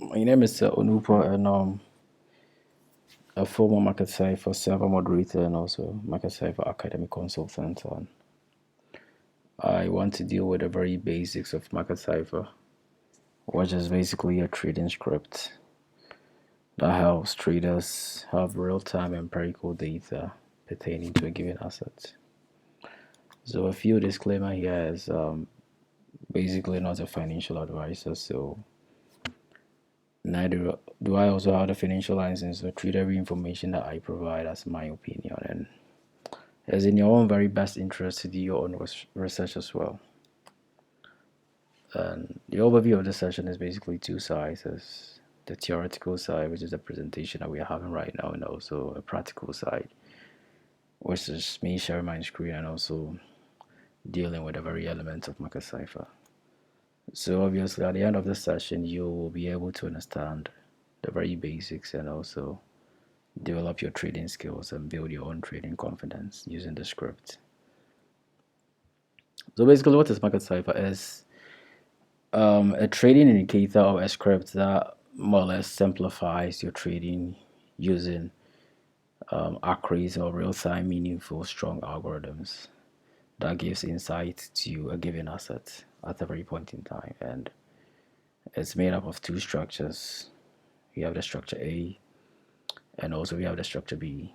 My name is Onupo, and a former market cipher server moderator and also market cipher academic consultant. And I want to deal with the very basics of market cipher, which is basically a trading script that helps traders have real-time empirical data pertaining to a given asset. So a few disclaimer here is basically not a financial advisor, so neither do I also have the financial license to treat every information that I provide as my opinion, and it's in your own very best interest to do your own research as well. And the overview of this session is basically two sides. There's the theoretical side, which is the presentation that we are having right now, and also a practical side, which is me sharing my screen and also dealing with the very elements of market cipher. So obviously at the end of this session, you will be able to understand the very basics and also develop your trading skills and build your own trading confidence using the script. So basically what is market cipher is a trading indicator or a script that more or less simplifies your trading using accurate or real-time meaningful strong algorithms that gives insight to a given asset at a very point in time. And it's made up of two structures. We have the structure A and also we have the structure B.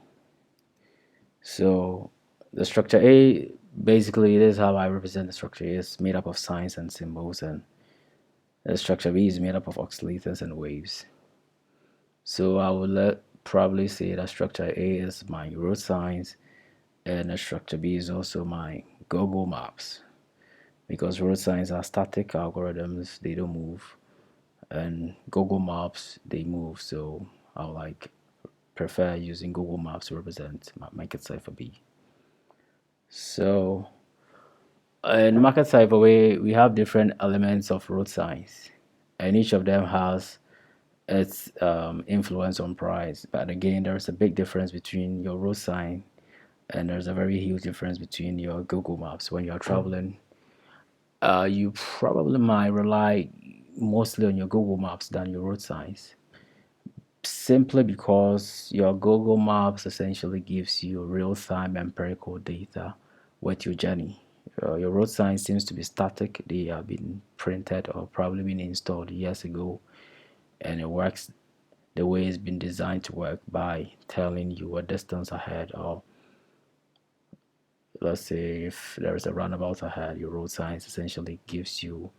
So the structure A, basically it is how I represent the structure. It's made up of signs and symbols, and the structure B is made up of oscillators and waves. So I would probably say that structure A is my road signs, and the structure B is also my Google Maps, because road signs are static algorithms, they don't move, and Google Maps, they move. So I prefer using Google Maps to represent my market cipher B. So in market cipher, we have different elements of road signs, and each of them has its influence on price. But again, there's a big difference between your road sign and there's a very huge difference between your Google Maps. When you're traveling, you probably might rely mostly on your Google Maps than your road signs, simply because your Google Maps essentially gives you real-time empirical data with your journey. Your road sign seems to be static. They have been printed or probably been installed years ago, and it works the way it's been designed to work by telling you a distance ahead, or let's say if there's a roundabout ahead, your road signs essentially gives you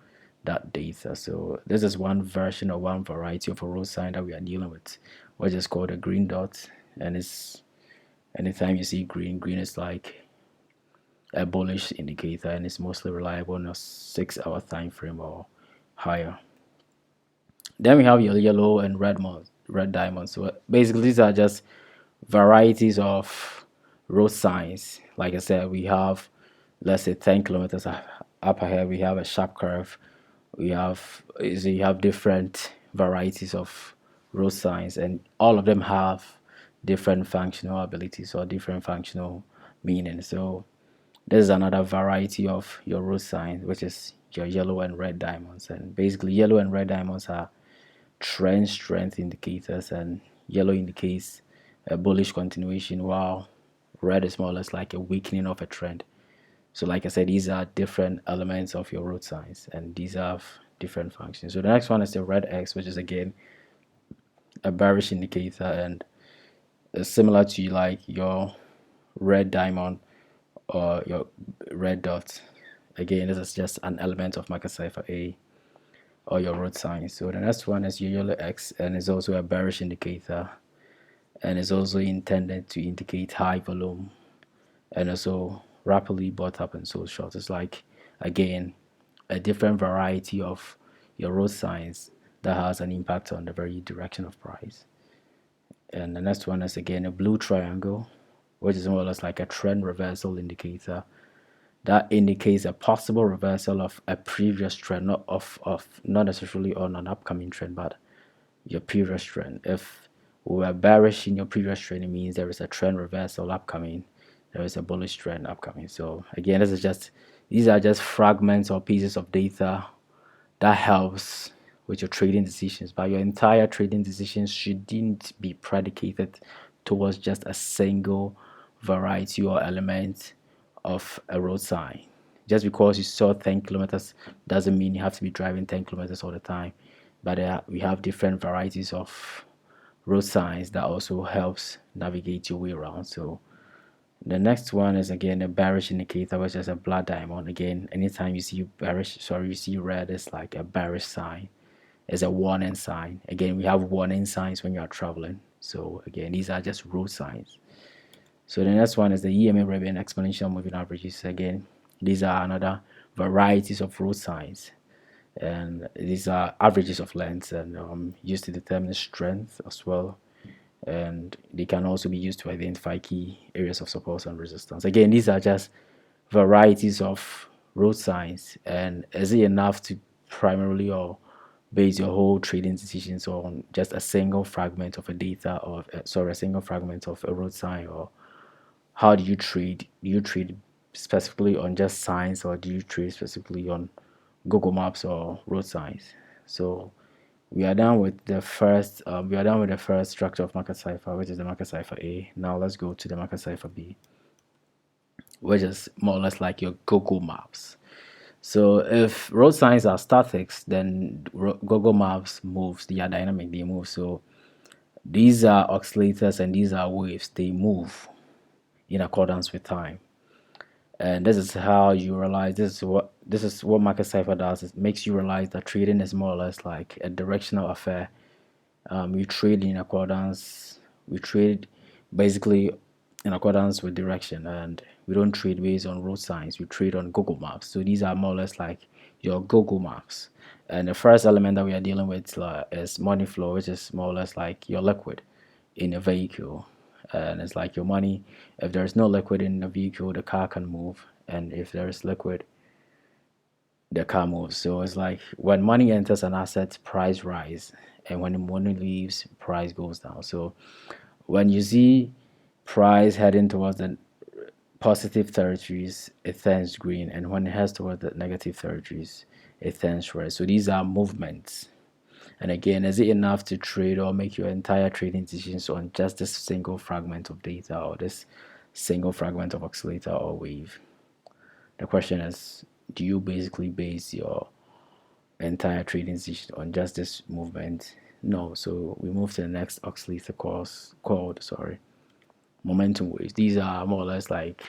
that data. So this is one version or one variety of a road sign that we are dealing with, which is called a green dot. And it's anytime you see green, green is like a bullish indicator, and it's mostly reliable on a 6-hour time frame or higher. Then we have your yellow and red diamonds. So basically these are just varieties of road signs. Like I said, we have, let's say, 10 kilometers up ahead, we have a sharp curve. We have, so you have different varieties of road signs, and all of them have different functional abilities or different functional meanings. So this is another variety of your road signs, which is your yellow and red diamonds. And basically yellow and red diamonds are trend strength indicators, and yellow indicates a bullish continuation, while red is more or less like a weakening of a trend. So like I said, these are different elements of your road signs, and these have different functions. So the next one is the red X, which is again a bearish indicator, and it's similar to like your red diamond or your red dot. Again, this is just an element of market cipher A or your road sign. So the next one is your yellow X, and it's also a bearish indicator, and it's also intended to indicate high volume and also rapidly bought up and sold short. It's like, again, a different variety of your road signs that has an impact on the very direction of price. And the next one is again a blue triangle, which is more or less like a trend reversal indicator that indicates a possible reversal of a previous trend, not necessarily on an upcoming trend, but your previous trend. If we were bearish in your previous trend, it means there is a trend reversal upcoming, there is a bullish trend upcoming. So again, these are just fragments or pieces of data that helps with your trading decisions, but your entire trading decisions shouldn't be predicated towards just a single variety or element of a road sign. Just because you saw 10 kilometers doesn't mean you have to be driving 10 kilometers all the time. But we have different varieties of road signs that also helps navigate your way around. So the next one is again a bearish indicator, which is a blood diamond. Again, anytime you see you see red, it's like a bearish sign. It's a warning sign. Again, we have warning signs when you are traveling. So again, these are just road signs. So the next one is the EMA Arabian exponential moving averages. Again, these are another varieties of road signs, and these are averages of lengths and used to determine strength as well, and they can also be used to identify key areas of support and resistance. Again, these are just varieties of road signs, and is it enough to primarily or base your whole trading decisions on just a single fragment of a data or a single fragment of a road sign? Or how do you trade? Do you trade specifically on just signs, or do you trade specifically on Google Maps or road signs? So we are done with the first. We are done with the first structure of market cipher, which is the market cipher A. Now let's go to the market cipher B, which is more or less like your Google Maps. So if road signs are statics, then Google Maps moves. They are dynamic. They move. So these are oscillators and these are waves. They move in accordance with time. And this is how you realize this is what market cipher does. It makes you realize that trading is more or less like a directional affair. We trade in accordance. We trade basically in accordance with direction, and we don't trade based on road signs. We trade on Google Maps. So these are more or less like your Google Maps. And the first element that we are dealing with is money flow, which is more or less like your liquid in a vehicle. And it's like your money. If there's no liquid in the vehicle, the car can move, and if there's liquid, the car moves. So it's like when money enters an asset, price rise, and when the money leaves, price goes down. So when you see price heading towards the positive territories, it turns green, and when it heads towards the negative territories, it turns red. So these are movements. And again, is it enough to trade or make your entire trading decisions on just this single fragment of data or this single fragment of oscillator or wave? The question is, do you basically base your entire trading decision on just this movement? No. So we move to the next oscillator called momentum waves. These are more or less like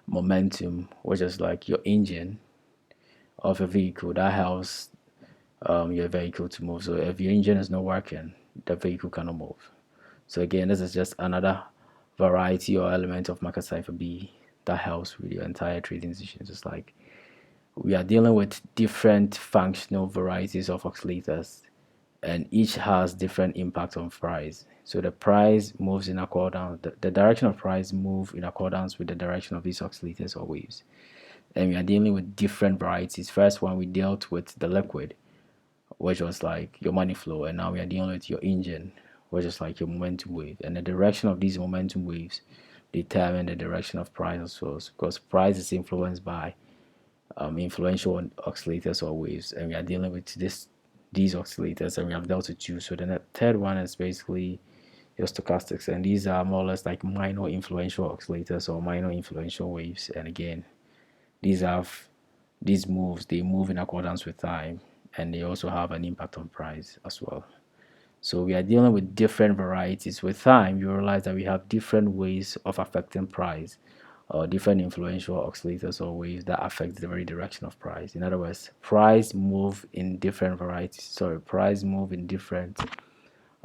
momentum, which is like your engine of a vehicle that helps your vehicle to move. So if your engine is not working, the vehicle cannot move. So again, this is just another variety or element of market cipher B that helps with your entire trading decisions. It's like we are dealing with different functional varieties of oscillators, and each has different impact on price. So the price moves in accordance, the direction of price move in accordance with the direction of these oscillators or waves. And we are dealing with different varieties. First one, we dealt with the liquid, which was like your money flow, and now we are dealing with your engine, which is like your momentum wave. And the direction of these momentum waves determine the direction of price as well, because price is influenced by influential oscillators or waves, and we are dealing with these oscillators, and we have dealt with two. So then the third one is basically your stochastics, and these are more or less like minor influential oscillators or minor influential waves. And again, these moves, they move in accordance with time, and they also have an impact on price as well. So we are dealing with different varieties. With time, you realize that we have different ways of affecting price, or different influential oscillators or waves that affect the very direction of price. In other words, price move in different varieties. Sorry, price move in different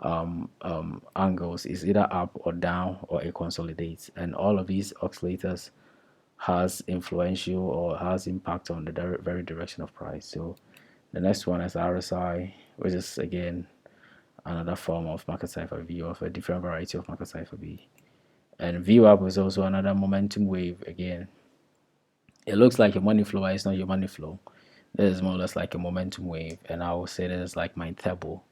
angles. Is either up or down, or it consolidates. And all of these oscillators has influential or has impact on the very direction of price. So the next one is RSI, which is again another form of market cipher V, of a different variety of market cipher B. And VWAP is also another momentum wave. Again, it looks like your money flow, but it's not your money flow. This is more or less like a momentum wave, and I would say this is like my table.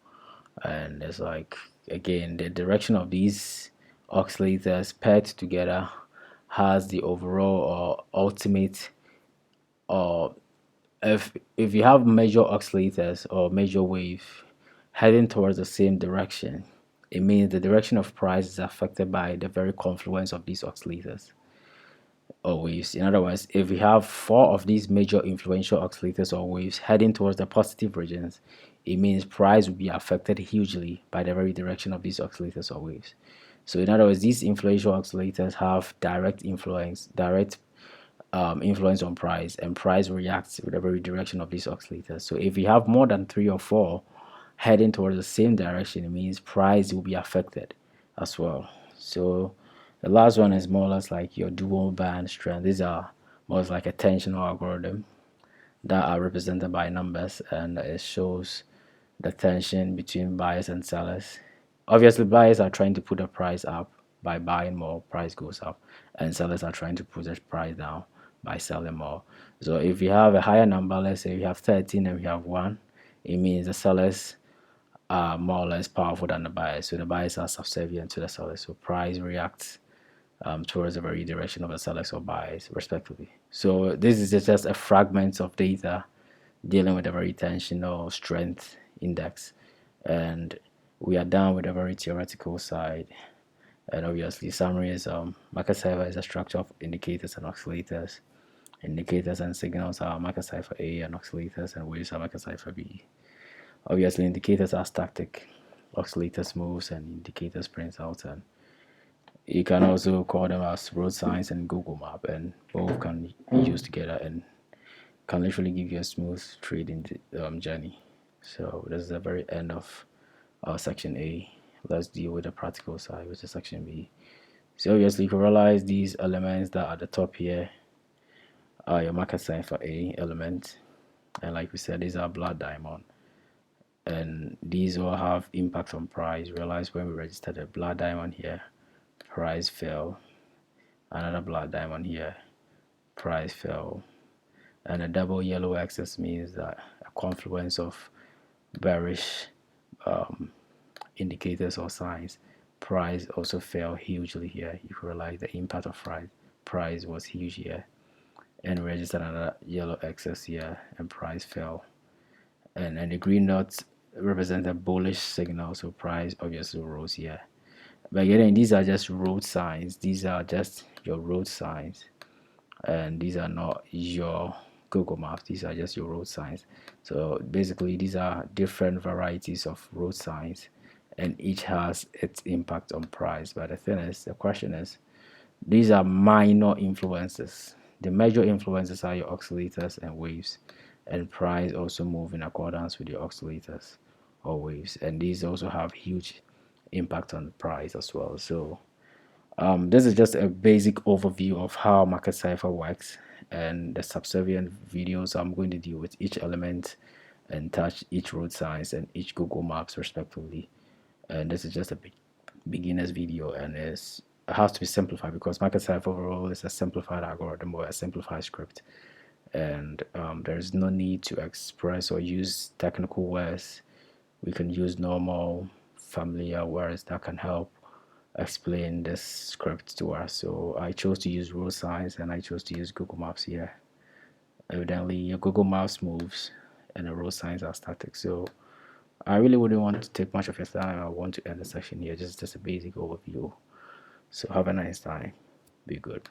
And it's like, again, the direction of these oscillators paired together has the overall or ultimate or if you have major oscillators or major wave heading towards the same direction, it means the direction of price is affected by the very confluence of these oscillators or waves. In other words, if we have four of these major influential oscillators or waves heading towards the positive regions, it means price will be affected hugely by the very direction of these oscillators or waves. So in other words, these influential oscillators have direct influence on price, and price reacts with the very direction of these oscillators. So if we have more than three or four heading towards the same direction, it means price will be affected as well. So the last one is more or less like your dual band strength. These are more like a tensional algorithm that are represented by numbers, and it shows the tension between buyers and sellers. Obviously, buyers are trying to put the price up by buying more, price goes up, and sellers are trying to put the price down by selling more. So if you have a higher number, let's say you have 13 and we have 1, it means the sellers are more or less powerful than the buyers. So the buyers are subservient to the sellers. So price reacts towards the very direction of the sellers or buyers, respectively. So this is just a fragment of data dealing with a very tensional strength index, and we are done with a very theoretical side. And obviously, summary is market cipher is a structure of indicators and oscillators. Indicators and signals are market cipher A, and oscillators and waves are market cipher B. Obviously, indicators are static, oscillators moves, and indicators prints out. And you can also call them as road signs and Google Map, and both can be used together and can literally give you a smooth trading journey. So this is the very end of our section A. Let's deal with the practical side, which is section B. So obviously, you can realize these elements that are at the top here are your market cipher A element, and like we said, these are blood diamond, and these all have impact on price. Realize when we registered a blood diamond here, price fell. Another blood diamond here, price fell. And a double yellow axis means that a confluence of bearish indicators or signs. Price also fell hugely here. You can realize the impact of price was huge here, and registered another yellow axis here, and price fell. And the green dots represent a bullish signal, so price obviously rose here. But again, these are just road signs. These are just your road signs, and these are not your Google Maps. These are just your road signs. So basically, these are different varieties of road signs, and each has its impact on price. But the question is, these are minor influences. The major influences are your oscillators and waves, and price also move in accordance with your oscillators or waves, and these also have huge impact on the price as well. So this is just a basic overview of how market cipher works, and the subservient videos I'm going to deal with each element and touch each road signs and each Google Maps respectively. And this is just a beginner's video, and it has to be simplified because market cipher overall is a simplified algorithm or a simplified script, and there's no need to express or use technical words. We can use normal familiar words that can help explain this script to us. So I chose to use road signs, and I chose to use Google Maps here. Evidently, your Google Maps moves and the road signs are static. So I really wouldn't want to take much of your time. I want to end the section here. Just a basic overview. So have a nice time. Be good.